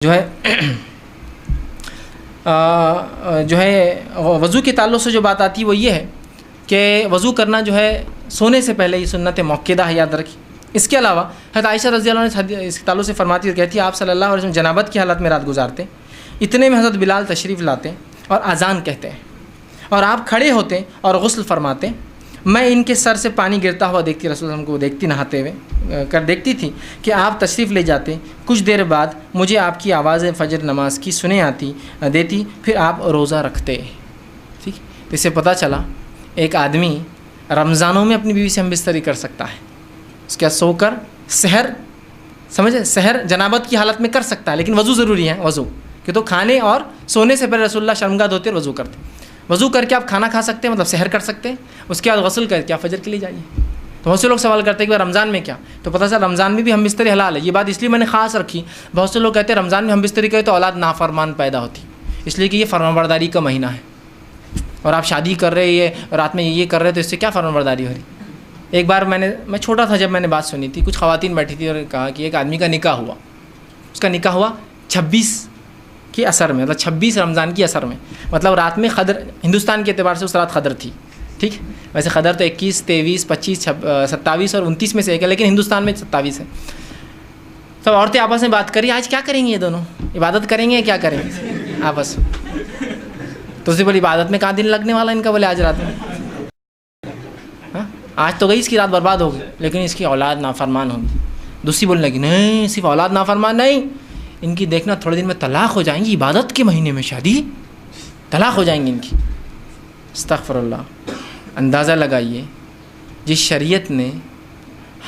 جو ہے وضو کے تعلق سے جو بات آتی ہے وہ یہ ہے کہ وضو کرنا جو ہے سونے سے پہلے یہ سنت موقدہ ہے، یاد رکھیں۔ اس کے علاوہ حضرت عائشہ رضی اللہ عنہ اس کے تعلق سے فرماتی ہے، کہتی ہے آپ صلی اللہ علیہ وسلم جنابت کی حالت میں رات گزارتے، اتنے میں حضرت بلال تشریف لاتے اور اذان کہتے ہیں اور آپ کھڑے ہوتے اور غسل فرماتے۔ میں ان کے سر سے پانی گرتا ہوا دیکھتی، رسول اللہ کو دیکھتی نہاتے ہوئے دیکھتی تھی کہ آپ تشریف لے جاتے، کچھ دیر بعد مجھے آپ کی آواز فجر نماز کی سنے آتی دیتی، پھر آپ روزہ رکھتے۔ ٹھیک، اس سے پتہ چلا ایک آدمی رمضانوں میں اپنی بیوی سے ہم بستری کر سکتا ہے، اس کے بعد سو کر سحر، سمجھے، سحر جنابت کی حالت میں کر سکتا ہے، لیکن وضو ضروری ہے۔ وضو کہ تو کھانے اور سونے سے پہلے رسول اللہ شرمگاہ دھوتے اور وضو کرتے۔ وضو کر کے آپ کھانا کھا سکتے ہیں، مطلب سحر کر سکتے ہیں، اس کے بعد غسل کر کے آپ فجر کے لیے جائیے۔ تو بہت سے لوگ سوال کرتے ہیں کہ رمضان میں کیا، تو پتہ چلا رمضان میں بھی ہم بستری حلال ہے۔ یہ بات اس لیے میں نے خاص رکھی، بہت سے لوگ کہتے ہیں رمضان میں ہم بستری کریں تو اولاد نافرمان پیدا ہوتی، اس لیے کہ یہ فرمانبرداری کا مہینہ ہے اور آپ شادی کر رہے یہ رات میں یہ کر رہے تو اس سے کیا فرمانبرداری ہو رہی۔ ایک بار میں چھوٹا تھا جب میں نے بات سنی تھی، کچھ خواتین بیٹھی تھی اور کہا کہ ایک آدمی کا نکاح ہوا، اس کا نکاح ہوا 26 کی اثر میں، مطلب 26 رمضان کی اثر میں، مطلب رات میں قدر ہندوستان کے اعتبار سے اس رات قدر تھی۔ ٹھیک، ویسے قدر تو 21 23 25 27 اور 29 میں سے ایک ہے، لیکن ہندوستان میں 27 ہے۔ سب عورتیں آپس میں بات کری، آج کیا کریں گے یہ دونوں، عبادت کریں گے یا کیا کریں گے آپس میں؟ تو اسی بڑی عبادت میں کہاں دن لگنے والا ان کا، بولے آج رات میں، آج تو گئی اس کی رات برباد ہوگی، لیکن اس کی اولاد نافرمان ہوگی۔ دوسری بولنے لگی نہیں، صرف اولاد نافرمان نہیں، ان کی دیکھنا تھوڑے دن میں طلاق ہو جائیں گی، عبادت کے مہینے میں شادی، طلاق ہو جائیں گی ان کی۔ استغفر اللہ۔ اندازہ لگائیے جس شریعت نے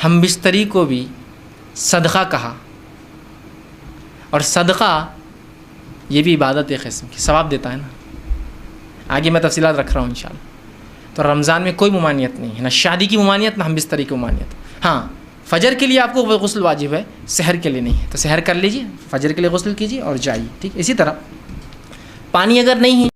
ہم بستری کو بھی صدقہ کہا، اور صدقہ یہ بھی عبادت ایک قسم کی ثواب دیتا ہے نا۔ آگے میں تفصیلات رکھ رہا ہوں انشاءاللہ۔ تو رمضان میں کوئی ممانعت نہیں ہے، نہ شادی کی ممانعت نہ ہم بستری کی ممانعت۔ ہاں، فجر کے لیے آپ کو غسل واجب ہے، سحر کے لیے نہیں ہے، تو سحر کر لیجیے، فجر کے لیے غسل کیجیے اور جائیے۔ ٹھیک، اسی طرح پانی اگر نہیں ہے